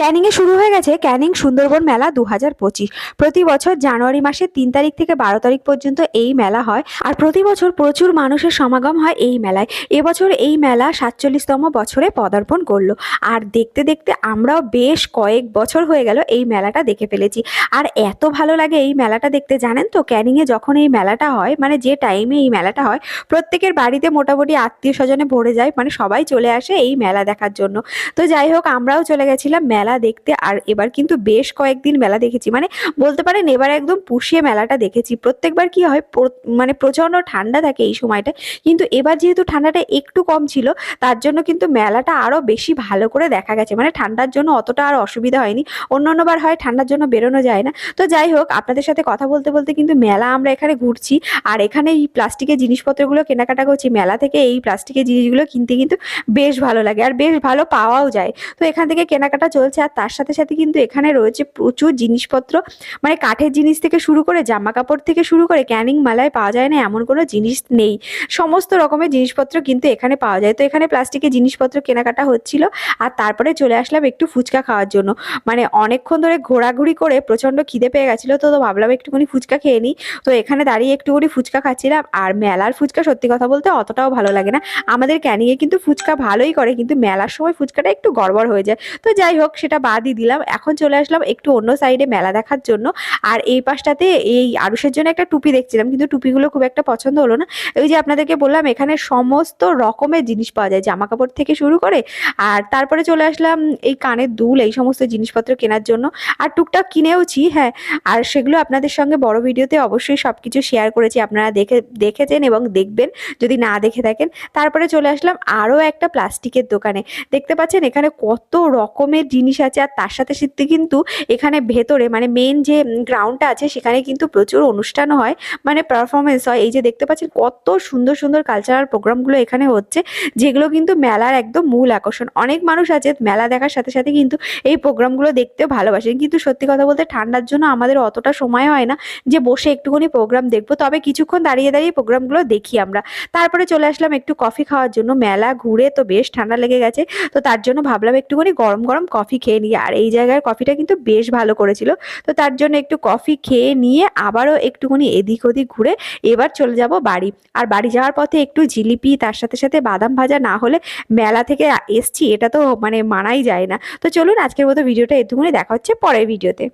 ক্যানিংয়ে শুরু হয়ে গেছে ক্যানিং সুন্দরবন মেলা 2025। প্রতি বছর জানুয়ারি মাসের 3 তারিখ থেকে 12 তারিখ পর্যন্ত এই মেলা হয়। আর প্রতি বছর প্রচুর মানুষের সমাগম হয় এই মেলায়। এবছর এই মেলা 47তম বছরে পদার্পণ করলো। আর দেখতে দেখতে আমরাও বেশ কয়েক বছর হয়ে গেল এই মেলাটা দেখে ফেলেছি। আর এত ভালো লাগে এই মেলাটা দেখতে, জানেন তো? ক্যানিংয়ে যখন এই মেলাটা হয়, মানে যে টাইমে এই মেলাটা হয়, প্রত্যেকের বাড়িতে মোটামুটি আত্মীয় স্বজনে ভরে যায়, মানে সবাই চলে আসে এই মেলা দেখার জন্য। তো যাই হোক, আমরাও চলে গেছিলাম মেলা দেখতে। আর এবার কিন্তু বেশ কয়েকদিন মেলা দেখেছি, মানে বলতে পারেন এবার একদম পুষিয়ে মেলাটা দেখেছি। প্রত্যেকবার কি হয়, মানে প্রচন্ড ঠান্ডা থাকে এই সময়টা, কিন্তু এবার যেহেতু ঠান্ডাটা একটু কম ছিল, তার জন্য কিন্তু মেলাটা আরো বেশি ভালো করে দেখা গেছে। মানে ঠান্ডার জন্য অতটা আর অসুবিধা হয়নি। অন্যান্যবার হয় ঠান্ডার জন্য বেরোনো যায় না। তো যাই হোক, আপনাদের সাথে কথা বলতে বলতে কিন্তু মেলা আমরা এখানে ঘুরছি, আর এখানে এই প্লাস্টিকের জিনিসপত্রগুলো কেনাকাটা করছি। মেলা থেকে এই প্লাস্টিকের জিনিসগুলো কিনতে কিন্তু বেশ ভালো লাগে, আর বেশ ভালো পাওয়াও যায়। তো এখান থেকে কেনাকাটা চলছে। আর তার সাথে সাথে কিন্তু এখানে রয়েছে প্রচুর জিনিসপত্র, মানে কাঠের জিনিস থেকে শুরু করে জামা কাপড় থেকে শুরু করে, ক্যানিং মেলায় পাওয়া যায় না এমন কোনো জিনিস নেই। সমস্ত রকমের জিনিসপত্র কিন্তু এখানে পাওয়া যায়। তো এখানে প্লাস্টিকের জিনিসপত্র কেনাকাটা হচ্ছিল। আর তারপরে চলে আসলাম একটু ফুচকা খাওয়ার জন্য। মানে অনেকক্ষণ ধরে ঘোরাঘুরি করে প্রচন্ড খিদে পেয়ে গেছিলো, তো ভাবলাম একটুখানি ফুচকা খেয়ে নিই। তো এখানে দাঁড়িয়ে একটুখানি ফুচকা খাচ্ছিলাম। আর মেলার ফুচকা সত্যি কথা বলতে অতটাও ভালো লাগে না। আমাদের ক্যানিংয়ে কিন্তু ফুচকা ভালোই করে, কিন্তু মেলার সময় ফুচকাটা একটু গড়বড় হয়ে যায়। তো যাই হোক, সেটা বাদই দিলাম। এখন চলে আসলাম একটু অন্য সাইডে মেলা দেখার জন্য। আর এই পাশটাতে এই আরুষের জন্য একটা টুপি দেখছিলাম, কিন্তু টুপিগুলো খুব একটা পছন্দ হলো না। ওই যে আপনাদেরকে বললাম, এখানে সমস্ত রকমের জিনিস পাওয়া যায়, জামা কাপড় থেকে শুরু করে। আর তারপরে চলে আসলাম এই কানের দুল, এই সমস্ত জিনিসপত্র কেনার জন্য। আর টুকটাক কিনেওছি, হ্যাঁ। আর সেগুলো আপনাদের সঙ্গে বড় ভিডিওতে অবশ্যই সবকিছু শেয়ার করেছি, আপনারা দেখেছেন এবং দেখবেন যদি না দেখে থাকেন। তারপরে চলে আসলাম আরও একটা প্লাস্টিকের দোকানে। দেখতে পাচ্ছেন এখানে কত রকমের জিনিস আছে। আর তার সাথে সাথে কিন্তু এখানে ভেতরে, মানে মেন যে গ্রাউন্ডটা আছে, সেখানে কিন্তু প্রচুর অনুষ্ঠানও হয়, মানে পারফরমেন্স হয়। এই যে দেখতে পাচ্ছেন কত সুন্দর সুন্দর কালচারাল প্রোগ্রামগুলো এখানে হচ্ছে, যেগুলো কিন্তু মেলার একদম মূল আকর্ষণ। অনেক মানুষ আছে মেলা দেখার সাথে সাথে কিন্তু এই প্রোগ্রামগুলো দেখতেও ভালোবাসেন, কিন্তু সত্যি কথা বলতে ঠান্ডার জন্য আমাদের অতটা সময় হয় না যে বসে একটুখানি প্রোগ্রাম দেখবো। তবে কিছুক্ষণ দাঁড়িয়ে দাঁড়িয়ে প্রোগ্রামগুলো দেখি আমরা। তারপরে চলে আসলাম একটু কফি খাওয়ার জন্য। মেলা ঘুরে তো বেশ ঠান্ডা লেগে গেছে, তো তার জন্য ভাবলাম একটুখানি গরম গরম কফি খেয়ে নিই। আর এই জায়গার কফিটা কিন্তু বেশ ভালো করেছিল। তো তার জন্য একটু কফি খেয়ে নিয়ে আবারও একটুখানি এদিক ওদিক ঘুরে এবার চলে যাব বাড়ি। আর বাড়ি যাওয়ার পথে একটু জিলিপি, তার সাথে সাথে বাদাম ভাজা না হলে মেলা থেকে এসছি, এটা তো মানে মানাই যায় না। তো চলুন, আজকের মতো ভিডিওটা এটুকুনি, দেখা হচ্ছে পরের ভিডিওতে।